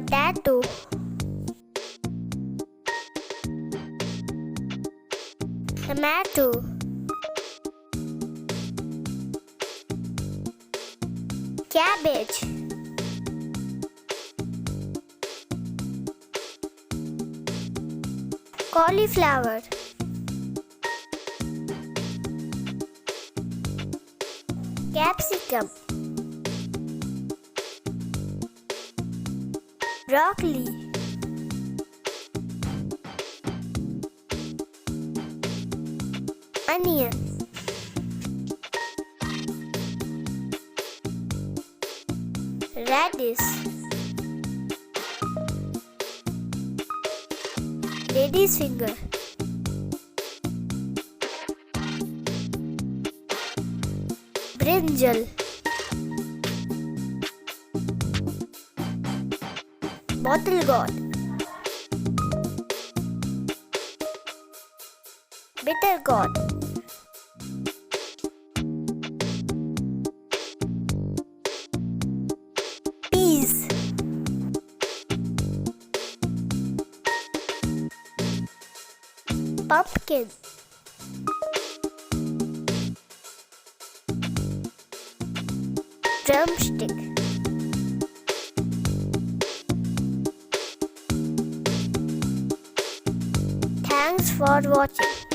Potato. Tomato. Cabbage. Cauliflower. Capsicum. Broccoli. Onion. Radish. Lady's finger. Brinjal. Bottle gourd. Bitter gourd. Peas. Pumpkin. Drumstick. Thanks for watching.